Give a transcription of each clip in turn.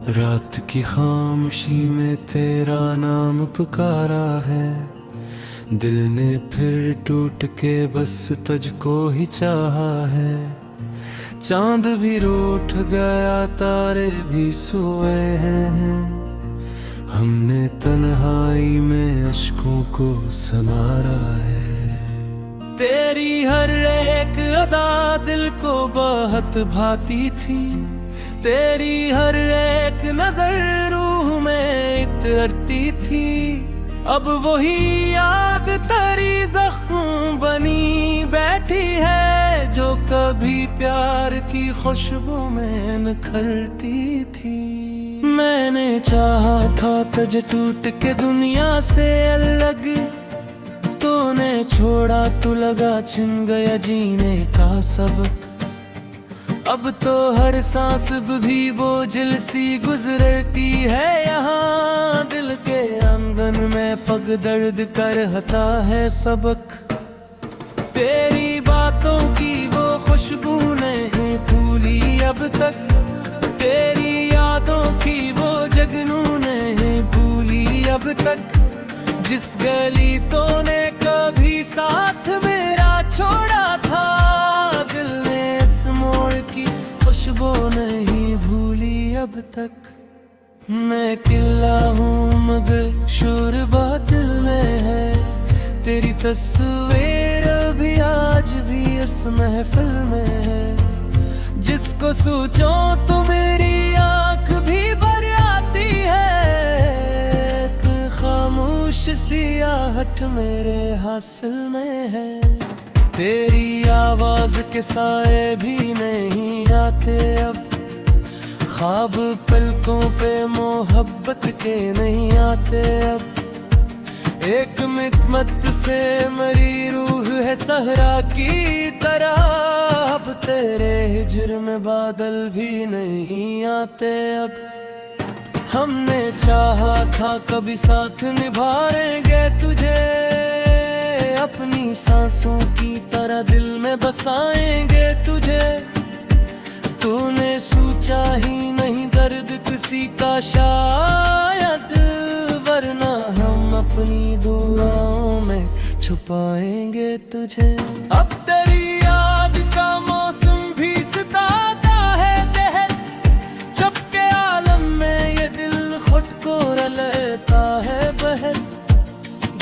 रात की खामोशी में तेरा नाम पुकारा है, दिल ने फिर टूट के बस तुझको ही चाहा है। चांद भी रूठ गया, तारे भी सोए हैं, हमने तन्हाई में अश्कों को संवारा है। तेरी हर एक अदा दिल को बहुत भाती थी, तेरी हर एक नजर रूह में इतरती थी। अब वही याद तेरी जख्म बनी बैठी है, जो कभी प्यार की खुशबू में निखरती थी। मैंने चाहा था तुझ टूट के दुनिया से अलग, तूने छोड़ा तो लगा छिन गया जीने का सबक। अब तो हर सांस भी बोझिल सी गुजरती है, यहाँ दिल के आंगन में फग दर्द करता है सबक। तेरी बातों की वो खुशबू नहीं भूली अब तक, तेरी यादों की वो जगनू नहीं भूली अब तक। जिस गली तूने कभी साथ मेरा छोड़ा था, दिल ने इस मोड़ की खुशबू नहीं भूली अब तक। मैं किला हूँ मगर शोर बादल में है, तेरी तस्वीर भी आज भी इस महफिल में है। जिसको सोचो तो मेरी आंख भी भर आती है, एक खामोश सियाहट मेरे हासिल में है। तेरी आवाज के साए भी नहीं आते अब, ख्वाब पलकों पे मोहब्बत के नहीं आते अब। एक मितमत से मरी रूह है सहरा की तरह, अब तेरे हिज्र में बादल भी नहीं आते अब। हमने चाहा था कभी साथ निभाएंगे तुझे, अपनी सांसों की तरह दिल में बसाएंगे तुझे। तूने सोचा ही नहीं दर्द किसी का शायद, वरना हम अपनी दुआओं में छुपाएंगे तुझे। अब तेरी याद का मौसम भी सताता है दहर, चुपके आलम में ये दिल खुद को रलता है बहर।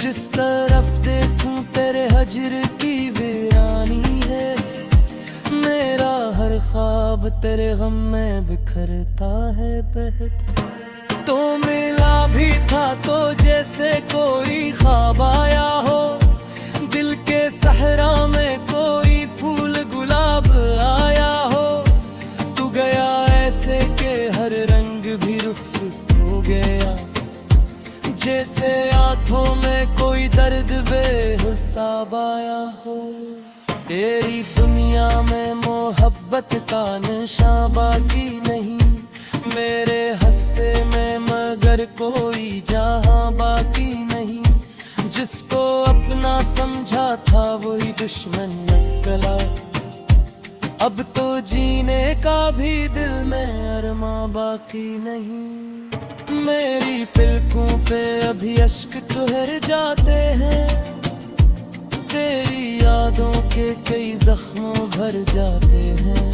जिस तरफ देखूं तेरे हजर की वीरानी है, मेरा हर ख्वाब तेरे गम में बिखरता है बहर। तो मिला भी था तो जैसे कोई ख्वाब आया हो, दिल के सहरा में कोई फूल गुलाब आया हो। तू गया ऐसे के हर रंग भी रुखसत हो गया, जैसे आंखों में कोई दर्द बेहिसाब आया हो। तेरी दुनिया में मोहब्बत का नशा बाकी नहीं, मेरे हस्से में मगर कोई जहां बाकी नहीं। जिसको अपना समझा था वही दुश्मन निकला, अब तो जीने का भी दिल में अरमा बाकी नहीं। मेरी पलकों पे अभी अश्क ठहर जाते हैं, तेरी यादों के कई जख्मों भर जाते हैं।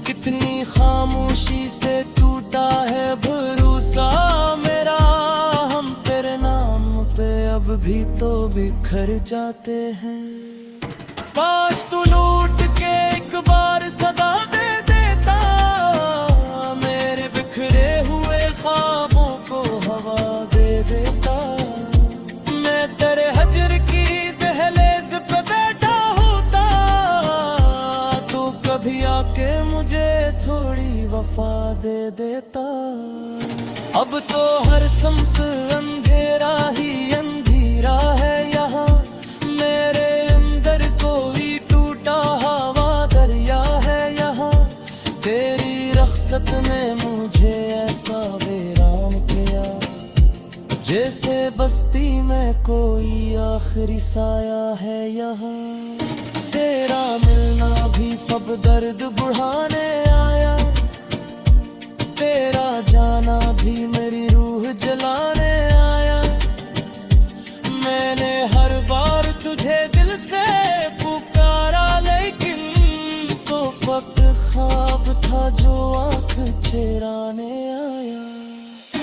कितनी खामोशी से टूटा है भरोसा मेरा, हम तेरे नाम पे अब भी तो बिखर जाते हैं। काश तू लौट के एक बार सदा दे देता, मेरे बिखरे हुए ख्वाबों को हवा दे देता। मैं तेरे हजर की दहलीज पे बैठा होता, तो कभी आके मुझे थोड़ी वफा दे देता। अब तो हर समत अंधेरा ही अंधेरा है यहाँ, मेरे अंदर कोई टूटा हवा दरिया है यहाँ। तेरी रख्सत ने मुझे ऐसा वीरान किया, जैसे बस्ती में कोई आखिरी साया है यहाँ। तेरा मिलना भी फब दर्द बढ़ाने आया, तेरा जाना भी मेरी रूह जलाने आया। मैंने हर बार तुझे दिल से पुकारा, लेकिन तो फक्त ख्वाब था जो आँख चुराने आया।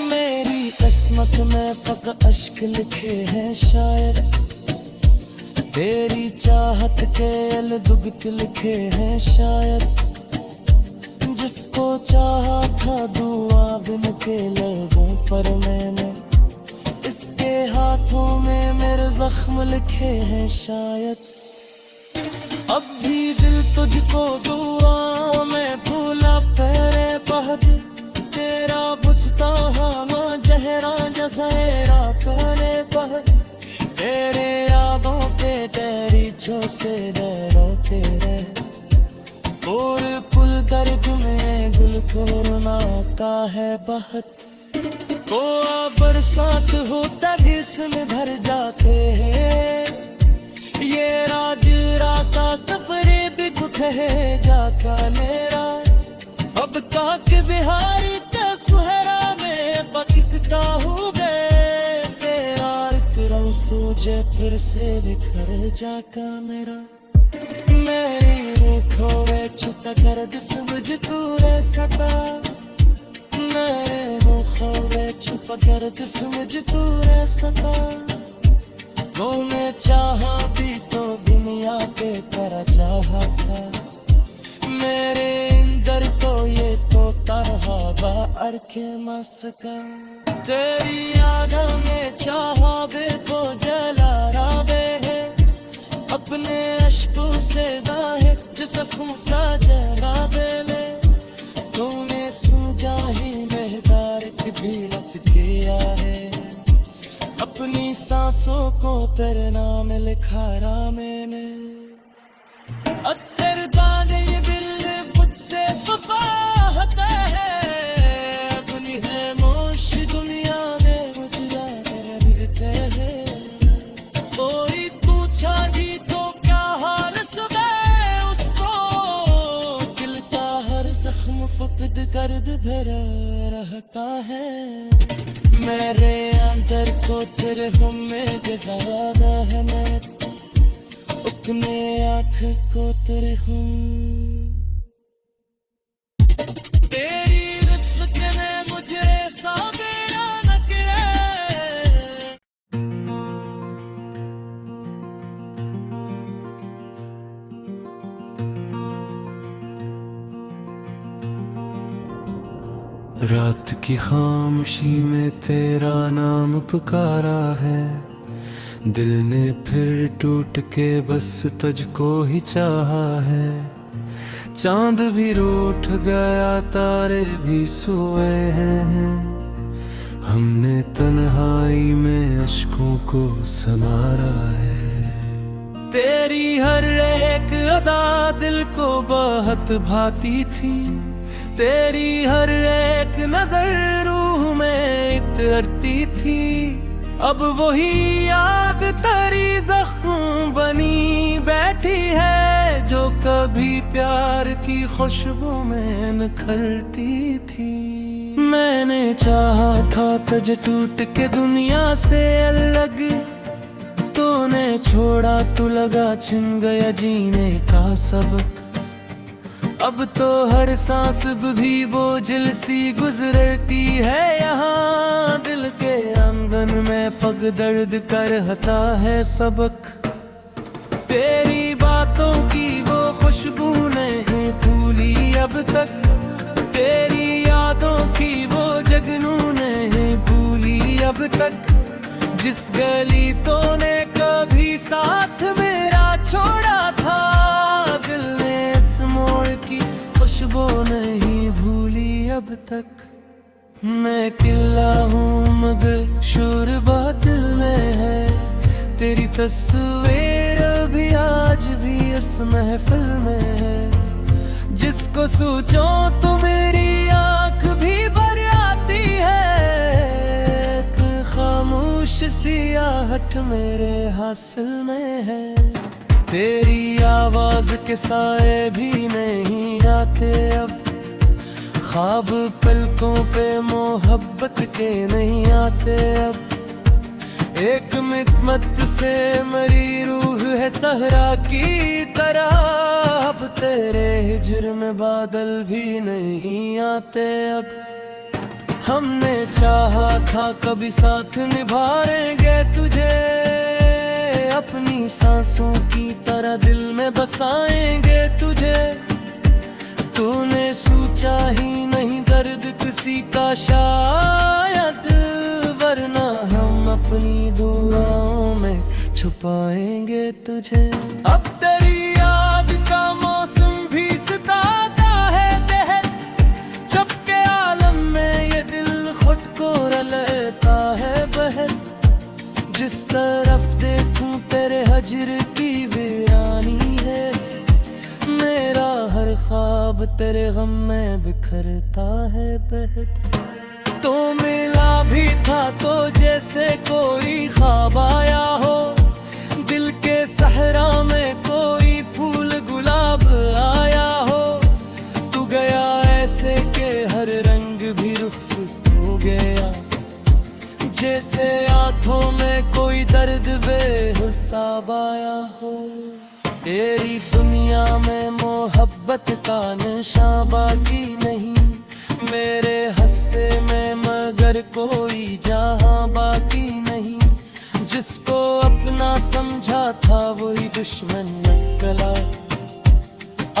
मेरी किस्मत में फक्त अश्क लिखे हैं शायर, तेरी चाहत के अलदुगत लिखे हैं शायद। जिसको चाहा था दुआ बिन के लबों पर मैंने, इसके हाथों में मेरे जख्म लिखे हैं शायद। अब भी दिल तुझको दुआ में भूला पैरे बहद, तेरा बुझता हवा जहरा जज़ेरा करे बहद। तेरे यादों पे तेरी जो से डरते रहे, और पुल दर्द में गुल खोरना का है बहत। को बरसात होता भी इसमें भर जाते हैं, ये राज रासा सफरे भी है जाका मेरा। अब काक बिहारी का सुहरा में बखता हूँ गए, तेरा इतना सूझे फिर से बिखर जाका मेरा। मेरी खोवे छुपा गर्द समझ तू रे सता, मेरे खोवे छुपा गर्द समझ तू रे सता। तूने चाहा भी तो दुनिया पे तेरा चाहा था, मेरे अंदर को ये तो तरहा बार के मस्का। तेरी यादों में चाहा बे को जला राबे है, अपने अश्कों से बाहे जिस फूसा जराबे में। तूने सूझा ही बेहदार भी मत किया है, अपनी सांसों को तेरे नाम लिखा रा मैंने। अत्तर दाने ये बिल मुझसे वफाहता है, अपनी है मोश दुनिया में मुझे रहते हैं। कोई पूछा ही तो क्या हाल सुबह उसको, दिल का हर जख्म फकद गर्द भरा रहता है। मेरे अंदर को तेरे हम में ज्यादा है, मैं अपने आँख को तेरे हम। तेरी रिफ्त ने मुझे साबेरा न किया। रात की खामोशी में तेरा नाम पुकारा है, दिल ने फिर टूट के बस तुझको ही चाहा है। चांद भी रूठ गया तारे भी सोए हैं, हमने तन्हाई में अश्कों को संवारा है। तेरी हर एक अदा दिल को बहुत भाती थी, तेरी हर एक नजर रूह में इतरती थी। अब वही याद तेरी जख्म बनी बैठी है, जो कभी प्यार की खुशबू में निखरती थी। मैंने चाहा था तुझे टूट के दुनिया से अलग, तूने छोड़ा तो लगा छिन गया जीने का सबक। अब तो हर सांस भी बोझिल सी गुजरती है यहाँ, दिल के आंगन में फग दर्द कर हता है सबक। तेरी बातों की वो खुशबू नहीं भूली अब तक, तेरी यादों की वो जगनू नहीं भूली अब तक। जिस गली तूने कभी साथ मेरा छोड़ा था, दिल ने इस मोड़ की खुशबू नहीं भूली अब तक। मैं किला हूँ मगर शोर बादल में है, तेरी तस्वीर भी आज भी इस महफिल में है। जिसको सोचो तो मेरी आँख भी भर आती है, एक खामोश सियाहट मेरे हासिल में है। तेरी आवाज के साए भी नहीं आते अब, ख्वाब पलकों पे मोहब्बत के नहीं आते अब, एक मित से मरी रूह है सहरा की तरह। अब तेरे हिज्र में बादल भी नहीं आते अब, हमने चाहा था कभी साथ निभाएंगे तुझे, अपनी सांसों की तरह दिल में बसाएंगे तुझे। तूने सोचा ही नहीं दर्द किसी का शायद, वरना हम अपनी दुआओं में छुपाएंगे तुझे। अब तेरी याद का मौसम भी सताता है दहर, चुपके आलम में ये दिल खुद को रलता है बहर। जिस तरफ देखूं तेरे हजर की वीरानी है, मेरा हर ख्वाब तेरे गम में बिखरता है बहर। तो मिला भी था तो जैसे कोई ख्वाब आया हो, दिल के सहरा में कोई फूल गुलाब आया हो। तू गया ऐसे के हर रंग भी रुखसत हो गया, जैसे आंखों में कोई दर्द बेहिसाब आया हो। तेरी दुनिया में मोहब्बत का निशान बाकी नहीं, मेरे हस्से में मगर कोई जहां बाकी नहीं। जिसको अपना समझा था वही दुश्मन निकला,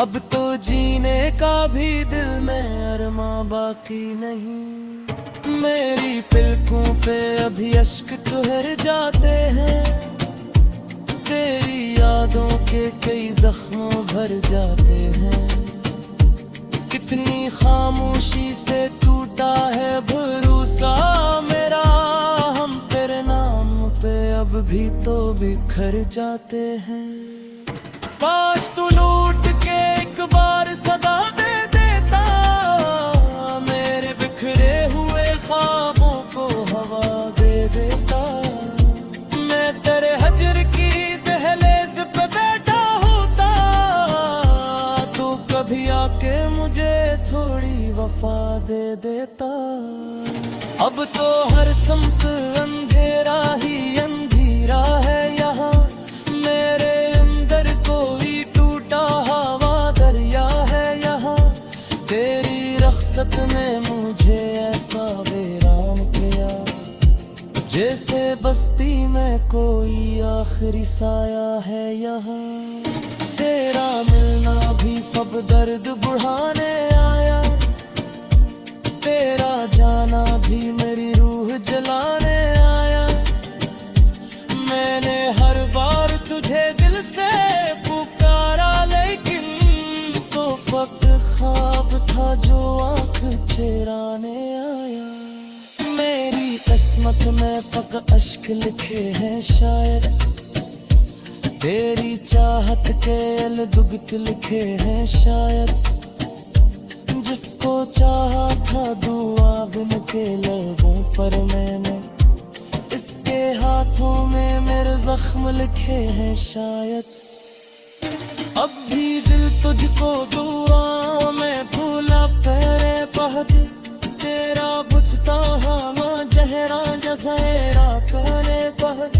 अब तो जीने का भी दिल में अरमा बाकी नहीं। मेरी पलकों पे अभी अश्क ठहर जाते हैं, तेरी यादों के कई जख्मों भर जाते हैं। कितनी खामोशी से टूटा है भरोसा मेरा, हम तेरे नाम पे अब भी तो बिखर जाते हैं। काश तू लौट के एक बार सदा दे देता, मेरे बिखरे हुए ख्वाबों को हवा दे देता। मैं तेरे हजर की दहलीज पे बैठा होता, तो कभी आके मुझे थोड़ी वफा दे देता। अब तो हर समत अंधेरा ही अंधेरा है यहाँ, मेरे अंदर कोई टूटा हवा दरिया है यहाँ। तेरी रख्सत ने मुझे ऐसा वीरान किया, जैसे बस्ती में कोई आखिरी साया है यहाँ। तेरा मिलना भी अब दर्द बढ़ाने आया, तेरा जाना भी मेरी रूह जलाने आया। मैंने हर बार तुझे दिल से पुकारा, लेकिन तो फक्त ख्वाब था जो आँख चेराने आया। मेरी किस्मत में फक्त अश्क लिखे हैं शायर, तेरी चाहत के अलदुगत लिखे हैं शायद। जिसको चाहा था दुआ बिन के लबों पर मैंने, इसके हाथों में मेरे जख्म लिखे हैं शायद। अब भी दिल तुझको दुआ में भूला पहरे पहद, तेरा बुझता हवा जहरा जज़ेरा करे बहद।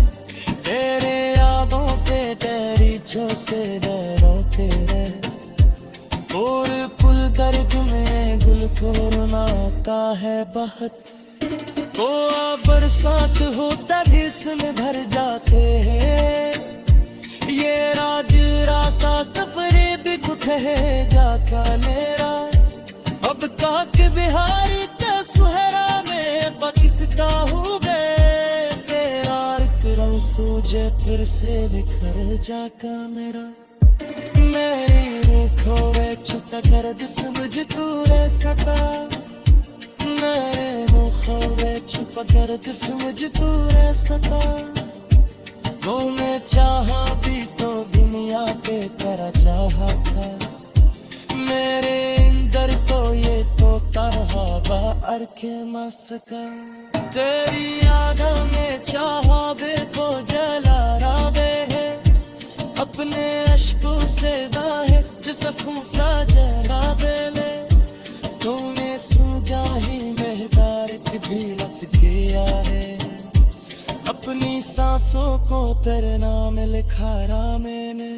तेरे यादों पे तेरी जो से डरोते रहे, और पुल दर्द में गुल को रुलाता है बहत। तो बरसात हो तभी इसमें भर जाते हैं, ये राज रासा सफरे भी कुछ है जाका मेरा। अब काक बिहारी का सुहरा में बकितता हूँ गए, तेरा रंग सूझे फिर से बिखर जाका मेरा। मेरी रूह खोए छुता दर्द समझ तू रह सका, मेरे मुँह खोए छुपा दर्द समझ तू रह सका। तूने चाहा भी तो दुनिया पे तेरा चाहा था, मेरे अंदर को ये तो तरहवा अर्के मसका। तेरी यादों में चाहा बे को जला राबे है, अपने अश्कों से वाहे जिस फूसा जरा बेले। तूने अपनी सांसों को तेरे नाम लिखा रा मैंने।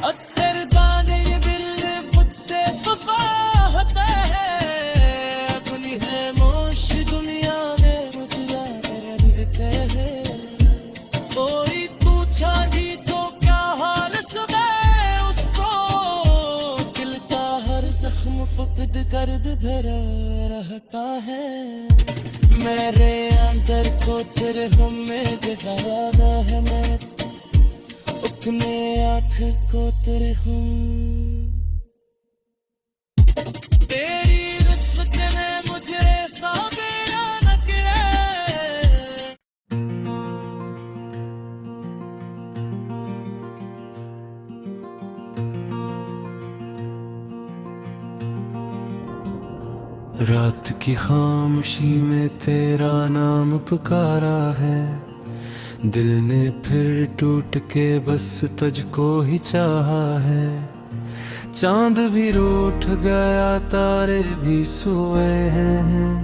अत्तर दाने बिल मुझसे वफा होता है, अपनी है मोश दुनिया में मुझे याद रखते हैं। कोई पूछा ही तो क्या हाल सुबह, उसको दिल का हर जख्म फकद गर्द भरा रहता है। मेरे अंदर को तेरे उम्मीद ज़्यादा है, मैं अपने आँख को तेरे हूँ। तेरी रुखसत ने मुझे साबिरा न किया। रात की खामोशी में तेरा नाम पुकारा है, दिल ने फिर टूट के बस तुझको ही चाहा है। चांद भी रूठ गया, तारे भी सोए हैं,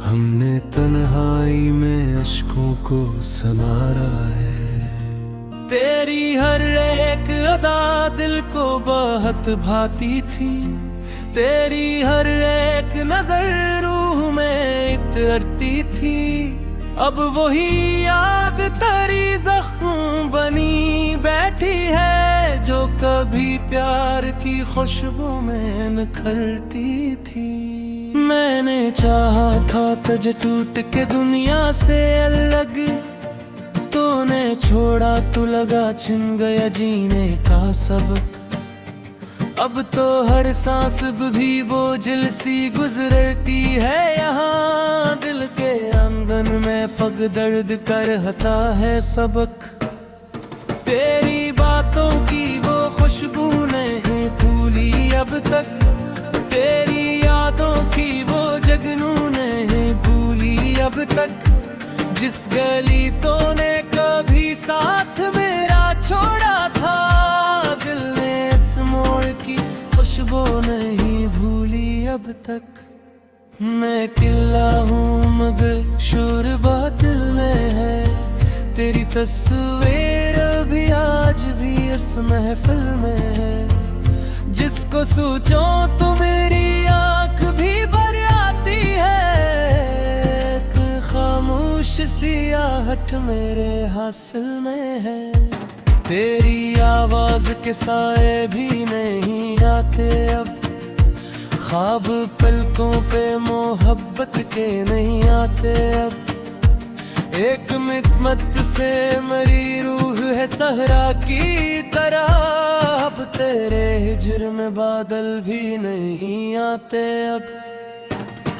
हमने तन्हाई में अश्कों को संवारा है। तेरी हर एक अदा दिल को बहुत भाती थी, तेरी हर एक नजर रूह में इतरती थी। अब वही याद तेरी जख्म बनी बैठी है, जो कभी प्यार की खुशबू में निखरती थी। मैंने चाहा था तुझे टूट के दुनिया से अलग, तूने छोड़ा तो लगा छिन गया जीने का सबक। अब तो हर सांस भी बोझिल सी गुजरती है, यहाँ दिल के आंगन में फग दर्द कर हता है सबक। तेरी बातों की वो खुशबू नहीं भूली अब तक, तेरी यादों की वो जगनू नहीं भूली अब तक। जिस गली तूने कभी साथ मेरा छोड़ा था, दिल ने इस मोड़ की खुशबू नहीं भूली अब तक। मैं किला हूँ मगर शोर बादल में है, तेरी तस्वीर भी आज भी इस महफिल में है। जिसको सोचो तो मेरी आँख भी भर आती है, एक खामोश सी आहट मेरे हासिल में है। तेरी आवाज के साए भी नहीं आते अब, ख्वाब पलकों पे मोहब्बत के नहीं आते अब। एक मितमत से मरी रूह है सहरा की तरह, अब तेरे हिज्र में बादल भी नहीं आते अब।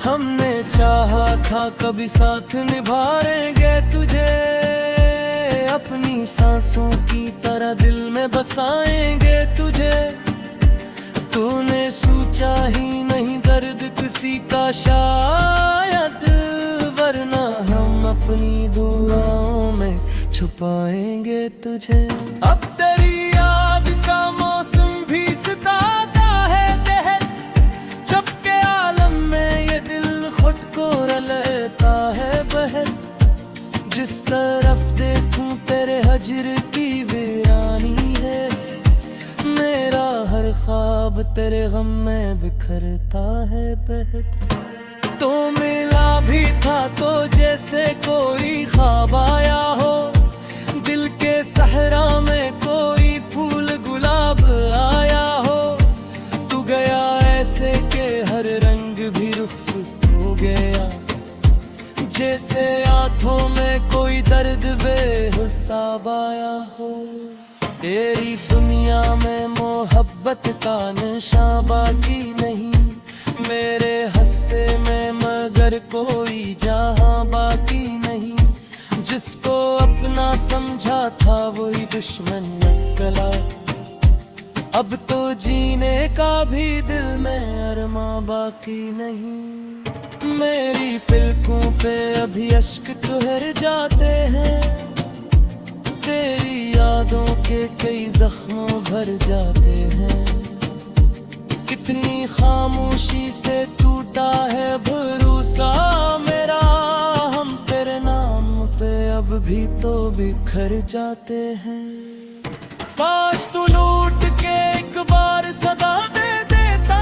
हमने चाहा था कभी साथ निभाएंगे तुझे, अपनी सांसों की तरह दिल में बसाएंगे तुझे। तूने सोचा ही नहीं दर्द किसी का शायद, वरना हम अपनी दुआओं में छुपाएंगे तुझे। अब तेरी याद का मौसम भी सताता है तहत, चपके आलम में ये दिल खुद को रलता है बहर। जिस तरफ देखूं तेरे हजर की वीरानी है, मेरा हर ख्वाब तेरे गम में बिखरता है बहर। तो मिला भी था तो जैसे कोई ख्वाब आया हो, दिल के सहरा में कोई फूल गुलाब आया हो। तू गया ऐसे के हर रंग भी रुखसत हो गया, जैसे आंखों में कोई दर्द बेहिसाब आया हो। तेरी दुनिया में मोहब्बत का नशा बाकी नहीं, मेरे हस्से में मगर कोई जहां बाकी नहीं। जिसको अपना समझा था वही दुश्मन निकला, अब तो जीने का भी दिल में अरमा बाकी नहीं। मेरी पलकों पे अभी अश्क ठहर जाते हैं, तेरी यादों के कई जख्मों भर जाते हैं। कितनी खामोशी से टूटा है भरोसा मेरा, हम तेरे नाम पे अब भी तो बिखर जाते हैं। काश तू लूट के एक बार सदा दे देता,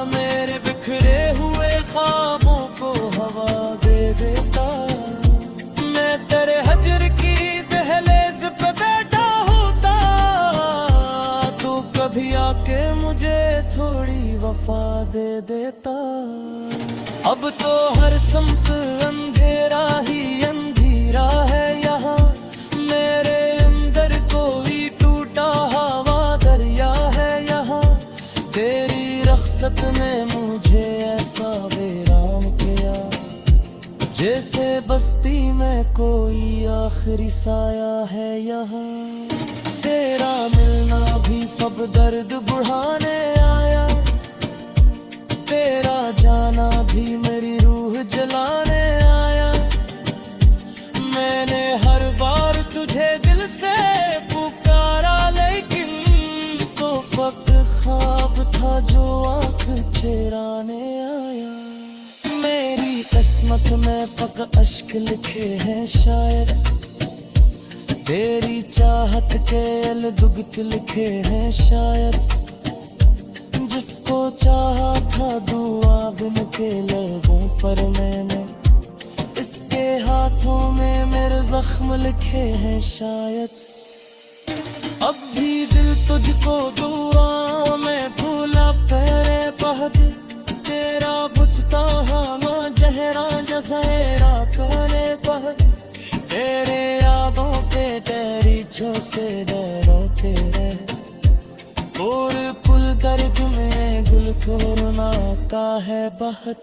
मेरे बिखरे हुए ख्वाबों को हवा दे देता। मैं तेरे हजर की दहलीज पे बैठा होता, तू कभी आके मुझे थोड़ी वफा दे देता। अब तो हर समत अंधेरा ही अंधेरा है यहाँ, मेरे अंदर कोई टूटा हवा दरिया है यहाँ। तेरी रख्सत ने मुझे ऐसा वीरान किया, जैसे बस्ती में कोई आखिरी साया है यहाँ। तेरा मिलना भी अब दर्द बढ़ाने आया, तेरा जाना भी मेरी रूह जलाने आया। मैंने हर बार तुझे दिल से पुकारा, लेकिन तो फक्त ख्वाब था जो आँख चेराने आया। मेरी किस्मत में फक्त अश्क लिखे हैं शायद, तेरी चाहत के अलदुगत लिखे हैं शायद। जिसको चाहा था दुआ बिन के लबों पर मैंने, इसके हाथों में मेरे जख्म लिखे हैं शायद। अब भी दिल तुझको दुआ में भूला पहरे पहद, तेरा बुझता हमा जहरा जज़ेरा करे पहद। तेरे यादों के तेरी छो से डरोते रहे, और पुल दर्द में गुल खोरनाता है बहत।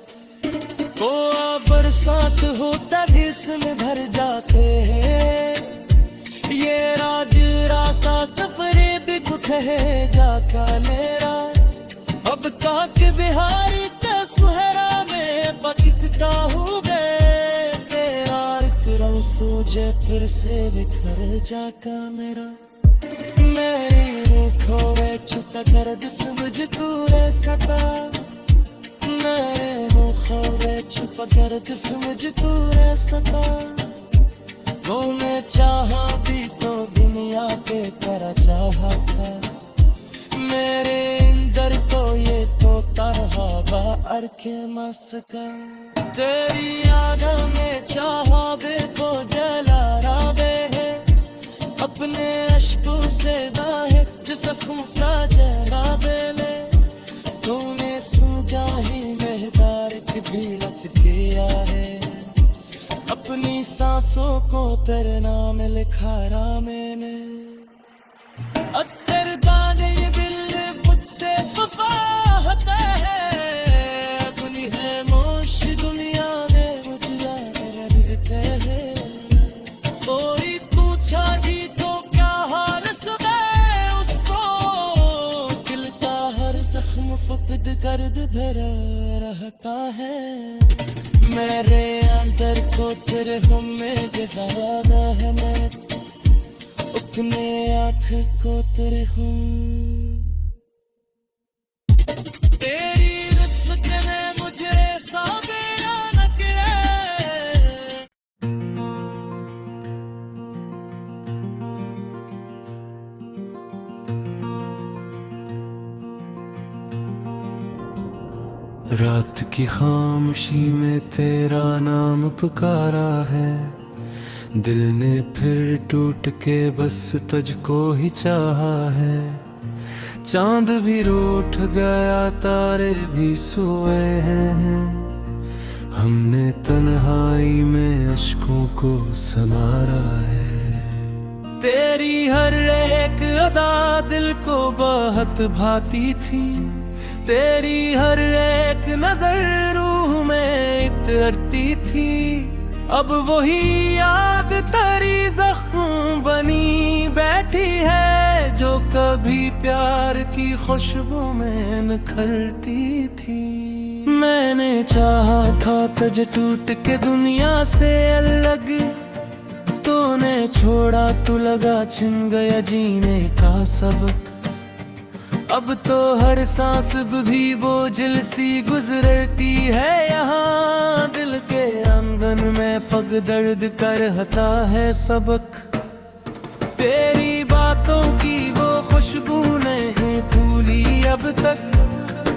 तो बरसात होता जिसमें भर जाते हैं, ये राज रासा सफरे भी कुछ है जाका मेरा। अब काक बिहारी का सुहरा में बकिता हूँ मैं, तेरा रंग सूझे फिर से बिखर जाका मेरा। मेरी खोवे छुपा दर्द समझ तू रे सता, मेरे खोवे छुपा दर्द समझ तू रे सता। वो मैं चाहा भी तो दुनिया पे तेरा चाहा था, मेरे अंदर तो ये तो तरहा बाहर के मस्का। तेरी यादों में चाहा बे को जला राबे है, अपने अश्कों से बाहे जिसको सा जराबे ले। तूने सूझा ही मेहदार की भीलत किया है, अपनी सांसों को तेरे नाम लिखा रा मैंने। अत्तर दाने बिल मुझसे वफा होता है, अपनी है मोश दुनिया में मुझे रहते हैं। कोई तू छाड़ी तो क्या हार सके उसको, खिलता हर जख्म फकद गर्द भरा रहता है। मेरे अंदर को तेरे हम में ज्यादा है, मैं अपने आँख को तेरे हम। तेरी रुख़्सत ने मुझे साबिया न किया। रात की खामोशी में तेरा नाम पुकारा है, दिल ने फिर टूट के बस तुझको ही चाहा है। चांद भी रूठ गया तारे भी सोए हैं, हमने तन्हाई में अश्कों को संवारा है। तेरी हर एक अदा दिल को बहुत भाती थी, तेरी हर एक नजर रूह में इतरती थी। अब वही याद तेरी जख्म बनी बैठी है, जो कभी प्यार की खुशबू में निखरती थी। मैंने चाहा था तुझे टूट के दुनिया से अलग, तूने छोड़ा तो लगा छिन गया जीने का सबक। अब तो हर सांस भी बोझिल सी गुजरती है यहाँ, दिल के अंदर बदन में फग दर्द कर हता है सबक। तेरी बातों की वो खुशबू नहीं भूली अब तक,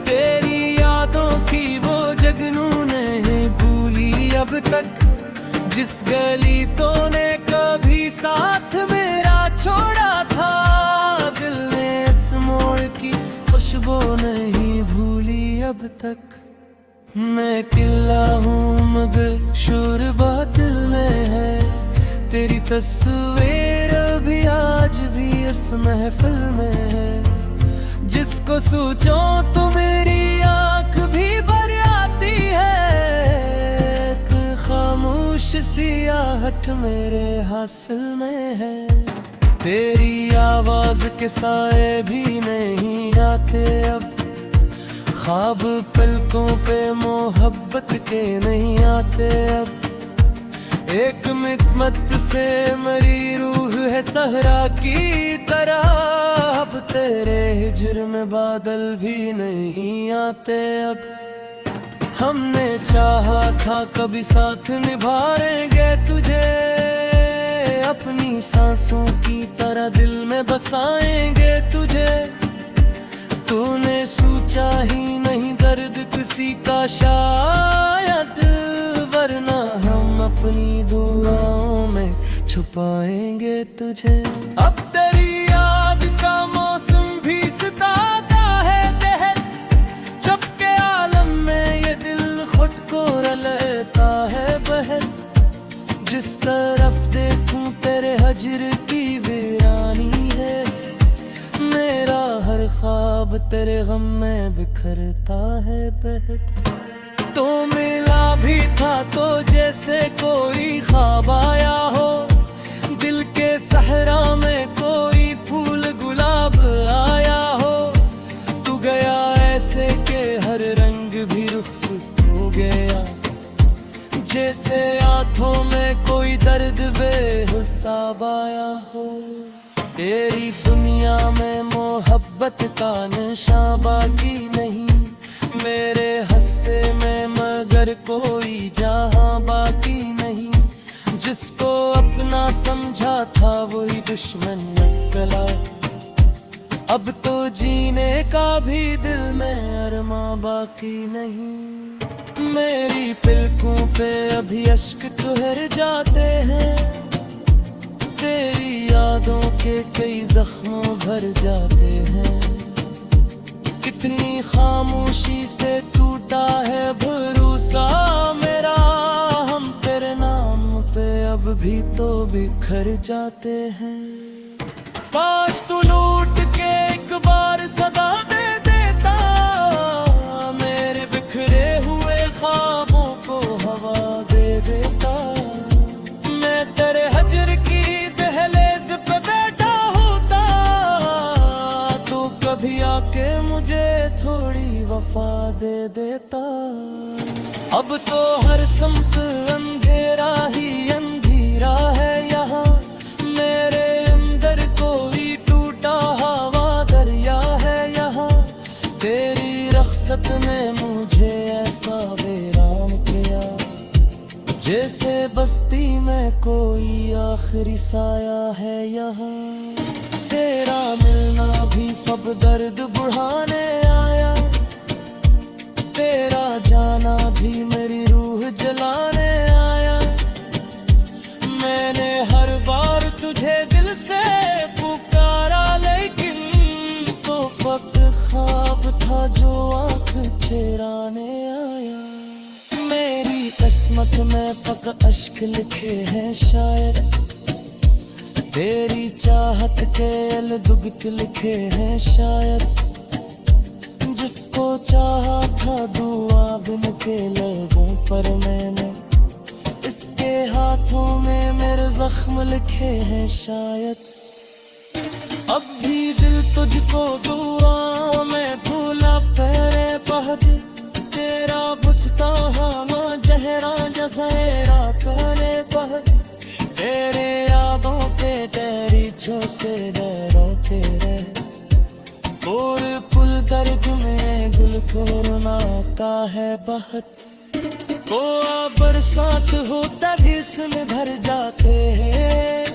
तेरी यादों की वो जगनू नहीं भूली अब तक। जिस गली तूने कभी साथ मेरा छोड़ा था, दिल ने इस मोड़ की खुशबू नहीं भूली अब तक। मैं किला हूँ मगर शोर बादल में है, तेरी तस्वीर भी आज भी इस महफिल में है। जिसको सोचो तो मेरी आंख भी भर आती है, एक खामोश सियाहट मेरे हासिल में है। तेरी आवाज के साए भी नहीं आते अब, ख्वाब पलकों पे मोहब्बत के नहीं आते अब। एक मितमत से मरी रूह है सहरा की तरह, अब तेरे हिज्र में बादल भी नहीं आते अब। हमने चाहा था कभी साथ निभाएंगे तुझे, अपनी सांसों की तरह दिल में बसाएंगे तुझे। तूने सोचा ही नहीं दर्द किसी का शायद, वरना हम अपनी दुआओं में छुपाएंगे तुझे। अब तेरी याद का मौसम भी सताता है दहर, चपके आलम में ये दिल खुद को रलता है बहर। जिस तरफ देखूं तेरे हजर की वीरानी है, मेरा हर ख्वाब तेरे गम में बिखरता है बहर। तो मिला भी था तो जैसे कोई ख्वाब आया हो, दिल के सहरा में कोई फूल गुलाब आया हो। तू गया ऐसे के हर रंग भी रुखसत हो गया, जैसे आंखों में कोई दर्द बेहिसाब आया हो। तेरी दुनिया में मोहब्बत का नशा बाकी नहीं, मेरे हस्से में मगर कोई जहां बाकी नहीं। जिसको अपना समझा था वही दुश्मन निकला, अब तो जीने का भी दिल में अरमा बाकी नहीं। मेरी पलकों पे अभी अश्क ठहर जाते हैं, तेरी यादों के कई जख्मों भर जाते हैं। कितनी खामोशी से टूटा है भरोसा मेरा, हम तेरे नाम पे अब भी तो बिखर जाते हैं। काश तू लूट के एक बार सदा दे देता, मेरे बिखरे हुए ख्वाबों को हवा दे देता। मैं तेरे हजर की दहलीज पे बैठा होता, तो कभी आके मुझे थोड़ी वफा दे देता। अब तो हर समत अंधेरा ही अंधेरा है यहाँ, मेरे अंदर कोई टूटा हवा दरिया है यहाँ। तेरी रख्सत ने मुझे ऐसा वीरान किया, जैसे बस्ती में कोई आखिरी साया है यहाँ। तेरा मिलना भी फब दर्द बढ़ाने आया, तेरा जाना भी मेरी रूह जलाने आया। मैंने हर बार तुझे दिल से पुकारा, लेकिन तो फक्त ख्वाब था जो आँख चेराने आया। मेरी किस्मत में फक्त अश्क लिखे हैं शायर, तेरी चाहत के अलदुगत लिखे हैं शायर। जिसको चाहा था दुआ बिन के लबों पर मैंने, इसके हाथों में मेरे जख्म लिखे हैं शायद। अब भी दिल तुझको दुआ में भूला पहरे बहुत, तेरा बुझता हम जहरा जसेरा करे बहुत। तेरे यादों के तेरी छो से डरो तेरे, और पुल दर्द में गुल खोरना का है बहुत। ओ बरसात हो तभी इसमें भर जाते हैं,